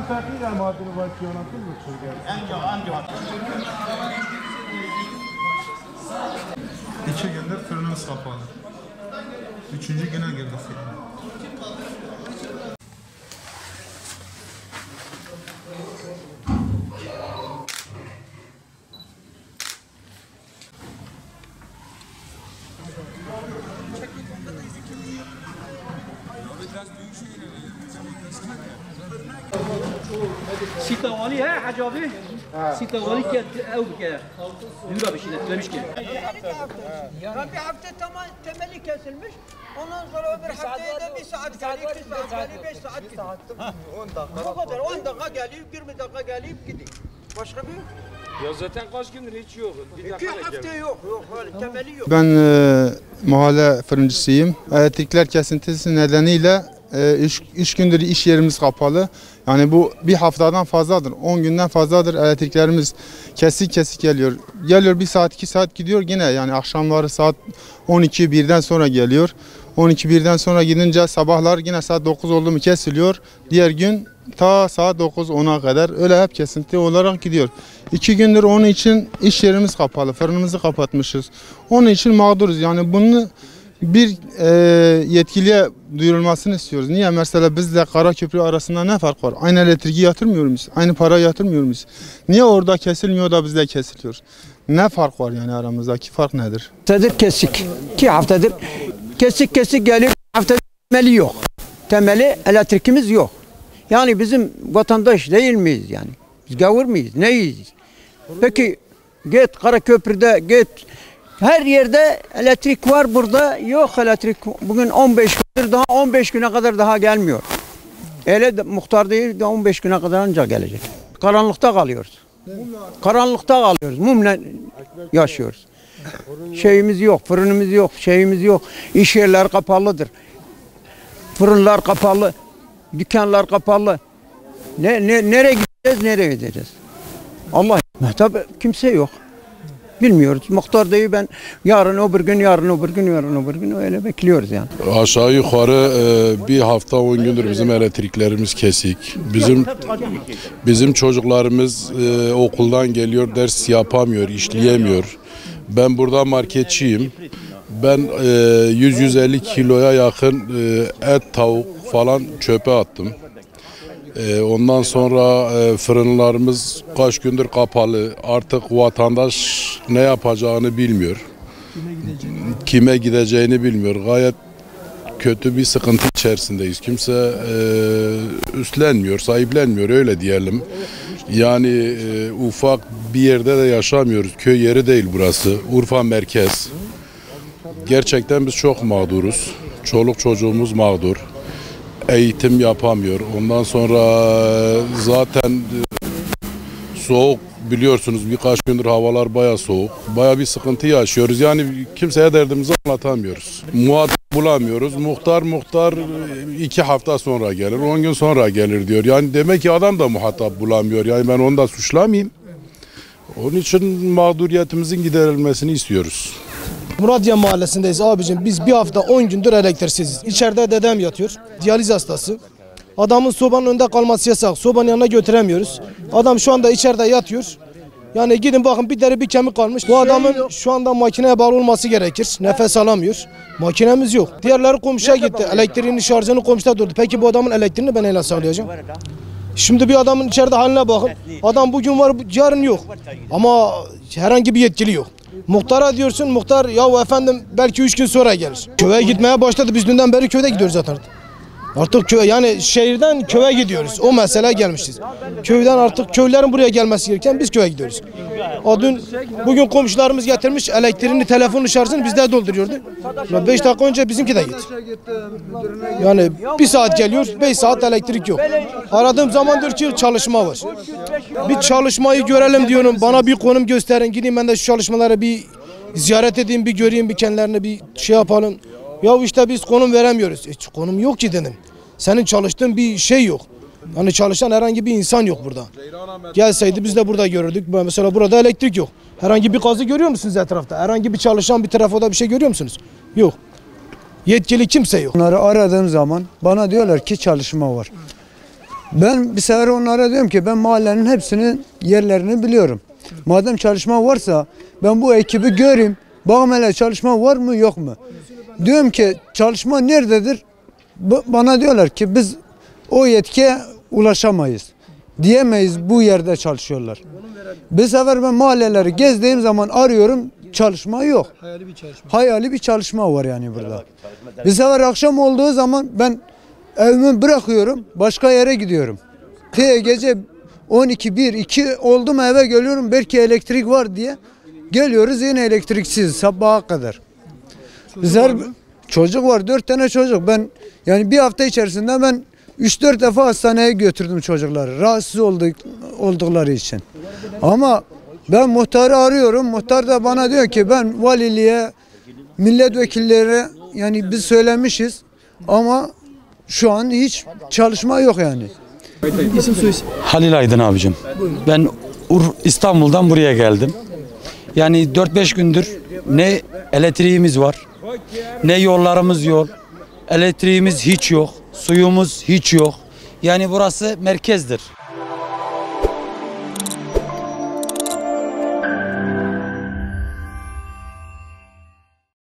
تغییر مادر واتیاناتın mı çıkıyor? İki gündür fırınımız kapalı. Üçüncü güne girdik. سیتوانی ها حجابی سیتوانی که او بگه نمیرا بشینه demiş ki. Bir hafta tamam temeli kesilmiş. Ondan sonra öbür haftaya da bir saat geliyor, 2 saat geliyor, 5 saat gidiyor. 10 dakika. Bu kadar 10 dakika geliyor, 20 dakika gelip gidiyor. Başka bir yok. Ya zaten kaç gündür hiç yok. 2 hafta yok öyle temeli yok. Ben mahalle fırıncısıyım. Elektrikler kesintisi nedeniyle 3 gündür iş yerimiz kapalı. Yani bu bir haftadan fazladır, 10 günden fazladır elektriklerimiz kesik geliyor. Geliyor 1 saat 2 saat gidiyor yine yani akşamları saat 12-1'den sonra geliyor. 12-1'den sonra gidince sabahlar yine saat 9 oldu mu kesiliyor. Diğer gün ta saat 9-10'a kadar öyle hep kesinti olarak gidiyor. 2 gündür onun için iş yerimiz kapalı, fırınımızı kapatmışız. Onun için mağduruz yani bunu bir yetkiliye duyurulmasını istiyoruz. Niye? Mesela bizle Karaköprü arasında ne fark var? Aynı elektriği yatırmıyor muyuz? Aynı para yatırmıyor muyuz? Niye orada kesilmiyor da bizde kesiliyor? Ne fark var yani aramızdaki fark nedir? Haftadır kesik. 2 haftadır kesik geliyor. Haftadır temeli yok. Temeli elektrikimiz yok. Yani bizim vatandaş değil miyiz yani? Biz gavur muyuz? Neyiz? Peki git Karaköprü'de git. Her yerde elektrik var, burada yok elektrik. Bugün 15 gündür, daha 15 güne kadar daha gelmiyor. Öyle de, muhtar değil de 15 güne kadar ancak gelecek. Karanlıkta kalıyoruz. Mumla yaşıyoruz. Şeyimiz yok, fırınımız yok, şeyimiz yok. İş yerler kapalıdır. Fırınlar kapalı, dükkanlar kapalı. Nereye gideceğiz, nereye gideceğiz? Allah, tabii kimse yok. Bilmiyoruz. Muhtar değil ben yarın öbür gün öyle bekliyoruz yani. Aşağı yukarı bir hafta 10 gündür bizim elektriklerimiz kesik. Bizim çocuklarımız okuldan geliyor, ders yapamıyor, işleyemiyor. Ben burada marketçiyim. Ben 100-150 kiloya yakın et, tavuk falan çöpe attım. Ondan sonra fırınlarımız kaç gündür kapalı. Artık vatandaş ne yapacağını bilmiyor. Kime gideceğini bilmiyor. Gayet kötü bir sıkıntı içerisindeyiz. Kimse üstlenmiyor, sahiplenmiyor öyle diyelim. Yani ufak bir yerde de yaşamıyoruz. Köy yeri değil burası. Urfa merkez. Gerçekten biz çok mağduruz. Çoluk çocuğumuz mağdur. Eğitim yapamıyor. Ondan sonra zaten soğuk biliyorsunuz birkaç gündür havalar bayağı soğuk. Bayağı bir sıkıntı yaşıyoruz. Yani kimseye derdimizi anlatamıyoruz. Muhatap bulamıyoruz. Muhtar 2 hafta sonra gelir, 10 gün sonra gelir diyor. Yani demek ki adam da muhatap bulamıyor. Yani ben onu da suçlamayayım. Onun için mağduriyetimizin giderilmesini istiyoruz. Muradiye mahallesindeyiz abicim. Biz bir hafta 10 gündür elektriksiziz. İçeride dedem yatıyor. Diyaliz hastası. Adamın sobanın önünde kalması yasak. Sobanın yanına götüremiyoruz. Adam şu anda içeride yatıyor. Yani gidin bakın bir deri bir kemik kalmış. Bu adamın şu anda makineye bağlı olması gerekir. Nefes alamıyor. Makinemiz yok. Diğerleri komşuya gitti. Elektriğini şarjını komşuda durdu. Peki bu adamın elektriğini ben neyle sağlayacağım? Şimdi bir adamın içeride haline bakın. Adam bugün var yarın yok. Ama herhangi bir yetkili yok. Muhtara diyorsun, muhtar ya efendim belki 3 gün sonra gelir. Köye gitmeye başladı. Biz dünden beri köyde gidiyoruz zaten. Artık köy yani şehirden köye gidiyoruz. O mesele gelmişiz. Köyden artık köylerin buraya gelmesi gereken biz köye gidiyoruz. Bugün komşularımız getirmiş elektriğini, telefonunu şarjını bizde dolduruyordu. 5 dakika önce bizimki de gitti. Yani 1 saat geliyor, 5 saat elektrik yok. Aradığım zaman diyor ki çalışma var. Bir çalışmayı görelim diyorum. Bana bir konum gösterin. Gideyim ben de şu çalışmaları bir ziyaret edeyim, bir göreyim, bir kendilerine bir şey yapalım. Ya işte biz konum veremiyoruz. Konum yok ki dedim. Senin çalıştığın bir şey yok. Hani çalışan herhangi bir insan yok burada. Gelseydi biz de burada görürdük. Mesela burada elektrik yok. Herhangi bir kazı görüyor musunuz etrafta? Herhangi bir çalışan bir trafoda bir şey görüyor musunuz? Yok. Yetkili kimse yok. Onları aradığım zaman bana diyorlar ki çalışma var. Ben bir sefer onlara diyorum ki ben mahallenin hepsinin yerlerini biliyorum. Madem çalışma varsa ben bu ekibi göreyim. Bakın hele çalışma var mı yok mu? Diyorum ki çalışma nerededir? Bana diyorlar ki biz o yetkiye ulaşamayız. Diyemeyiz, bu yerde çalışıyorlar. Bir sefer ben mahalleleri gezdiğim zaman arıyorum, çalışma yok. Hayali bir çalışma var yani burada. Bir sefer akşam olduğu zaman ben evimi bırakıyorum, başka yere gidiyorum. Gece 12, 1, 2 oldu mu eve geliyorum, belki elektrik var diye. Geliyoruz yine elektriksiz sabaha kadar. Çocuk var, 4 tane çocuk. Ben yani bir hafta içerisinde ben 3-4 defa hastaneye götürdüm çocukları. Rahatsız oldukları için. Ama ben muhtarı arıyorum. Muhtar da bana diyor ki ben valiliğe, milletvekillere yani biz söylemişiz ama şu an hiç çalışma yok yani. Halil Aydın abicim. Ben İstanbul'dan buraya geldim. Yani 4-5 gündür ne elektriğimiz var, ne yollarımız yok, elektriğimiz hiç yok, suyumuz hiç yok. Yani burası merkezdir.